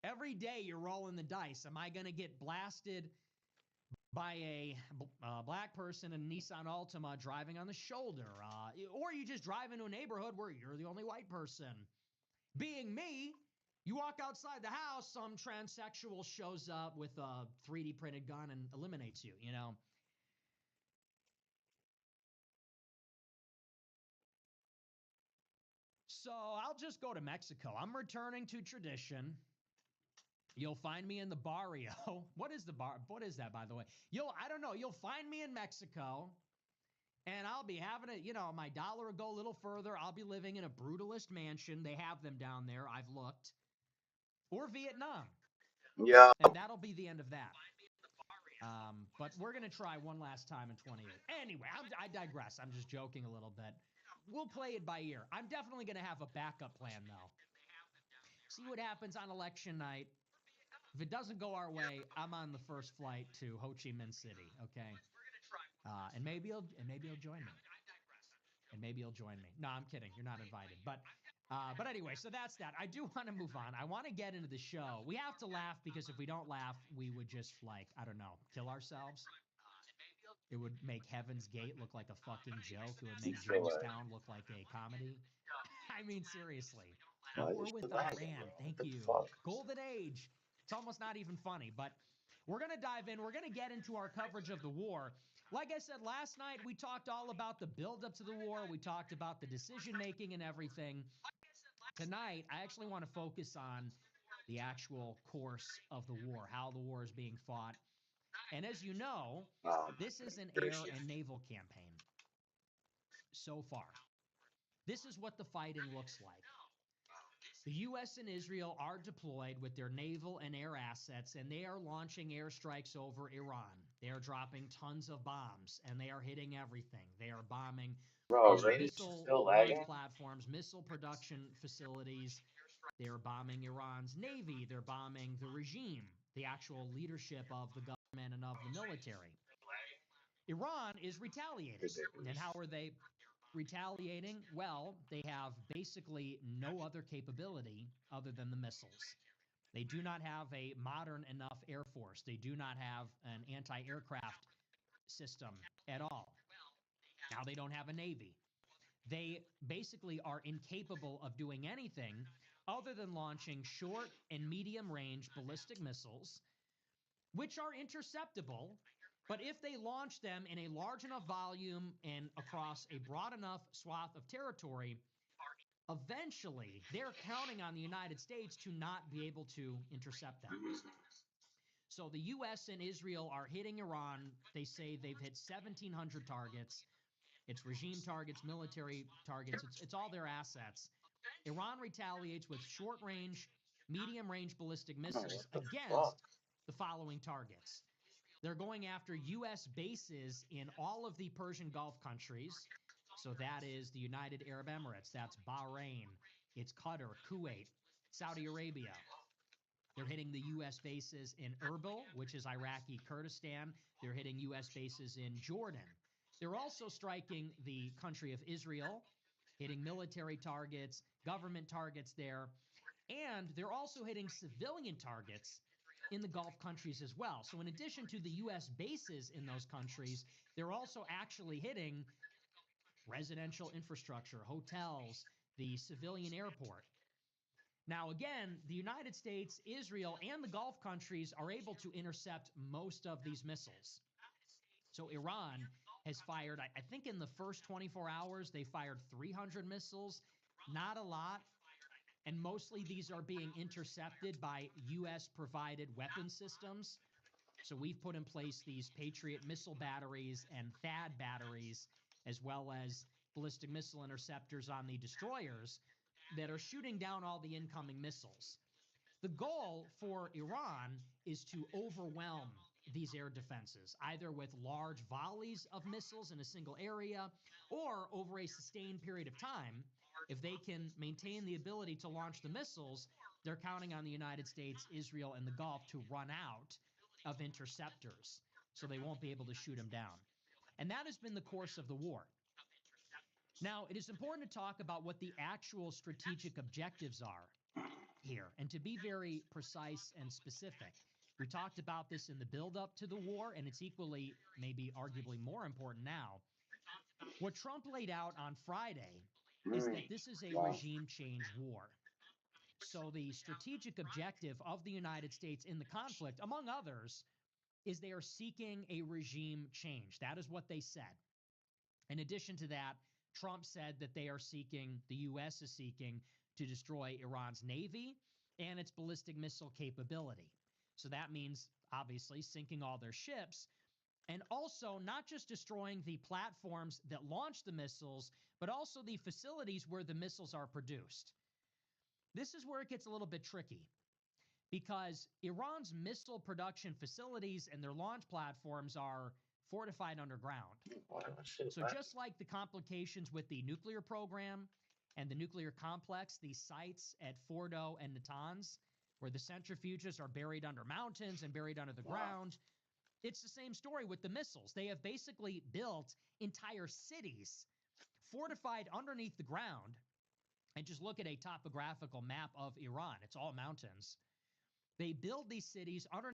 Every day you're rolling the dice. Am I going to get blasted by a black person in a Nissan Altima driving on the shoulder? Or you just drive into a neighborhood where you're the only white person? Being me, you walk outside the house, some transsexual shows up with a 3D printed gun and eliminates you, you know? So I'll just go to Mexico. I'm returning to tradition. You'll find me in the barrio. What is the bar? What is that, by the way? I don't know. You'll find me in Mexico, and I'll be having it. My dollar will go a little further. I'll be living in a brutalist mansion. They have them down there. I've looked. Or Vietnam, Yeah. and that'll be the end of that. But we're gonna try one last time in 28. Anyway, I digress. I'm just joking a little bit. We'll play it by ear. I'm definitely gonna have a backup plan though. See what happens on election night. If it doesn't go our way, I'm on the first flight to Ho Chi Minh City. Okay, and maybe he'll join me. And maybe he'll join me. No, I'm kidding. You're not invited. But anyway, so that's that. I do want to move on. I want to get into the show. We have to laugh because if we don't laugh, we would just I don't know, kill ourselves. It would make Heaven's Gate look like a fucking joke. It would make Jamestown look like a comedy. I mean, seriously. Why War is with she lagging, Iran. bro? Thank What the you. fuck? Golden Age. It's almost not even funny, but we're going to dive in. We're going to get into our coverage of the war. Like I said last night, we talked all about the buildup to the war. We talked about the decision making and everything. Tonight, I actually want to focus on the actual course of the war, how the war is being fought. And as you know, this is an There air she is. and naval campaign so far. This is what the fighting looks like. The U.S. and Israel are deployed with their naval and air assets, and they are launching airstrikes over Iran. They are dropping tons of bombs, and they are hitting everything. They are bombing Bro, is Rainy missile still launch lagging? platforms, missile production facilities. They are bombing Iran's navy. They're bombing the regime, the actual leadership of the government and of the military. Iran is retaliating. And how Ridiculous. are they retaliating? Well, they have basically no other capability other than the missiles. They do not have a modern enough air force. They do not have an anti aircraft system at all. Now they don't have a navy. They basically are incapable of doing anything other than launching short and medium range ballistic missiles, which are interceptable. But if they launch them in a large enough volume and across a broad enough swath of territory, eventually they're counting on the United States to not be able to intercept them. So the U.S. and Israel are hitting Iran. They say they've hit 1,700 targets. It's regime targets, military targets. It's all their assets. Iran retaliates with short range, medium range ballistic Oh, what missiles the fuck? against the following targets. They're going after U.S. bases in all of the Persian Gulf countries. So that is the United Arab Emirates, that's Bahrain, it's Qatar, Kuwait, Saudi Arabia. They're hitting the U.S. bases in Erbil, which is Iraqi Kurdistan. They're hitting U.S. bases in Jordan. They're also striking the country of Israel, hitting military targets, government targets there. And they're also hitting civilian targets in the Gulf countries as well. So, in addition to the U.S. bases in those countries, they're also actually hitting residential infrastructure, hotels, the civilian airport. Now, again, the United States, Israel, and the Gulf countries are able to intercept most of these missiles. So, Iran has fired, I think in the first 24 hours, they fired 300 missiles. Not a lot. And mostly these are being intercepted by U.S. provided weapon systems. So we've put in place these Patriot missile batteries and THAAD batteries, as well as ballistic missile interceptors on the destroyers that are shooting down all the incoming missiles. The goal for Iran is to overwhelm these air defenses, either with large volleys of missiles in a single area or over a sustained period of time. If they can maintain the ability to launch the missiles, they're counting on the United States, Israel, and the Gulf to run out of interceptors, so they won't be able to shoot them down. And that has been the course of the war. Now, it is important to talk about what the actual strategic objectives are. here. And to be very precise and specific, we talked about this in the buildup to the war, and it's equally, maybe arguably more important now. What Trump laid out on Friday is that this is a Wow. regime change war. So the strategic objective of the United States in the conflict, among others, is they are seeking a regime change. That is what they said. In addition to that, Trump said that they are seeking, the U.S. is seeking to destroy Iran's navy and its ballistic missile capability. So that means, obviously, sinking all their ships and also not just destroying the platforms that launch the missiles, but also the facilities where the missiles are produced. This is where it gets a little bit tricky because Iran's missile production facilities and their launch platforms are fortified underground. So just like the complications with the nuclear program and the nuclear complex, these sites at Fordo and Natanz, where the centrifuges are buried under mountains and buried under the ground, it's the same story with the missiles. They have basically built entire cities fortified underneath the ground. And just look at a topographical map of Iran. It's all mountains. They build these cities underneath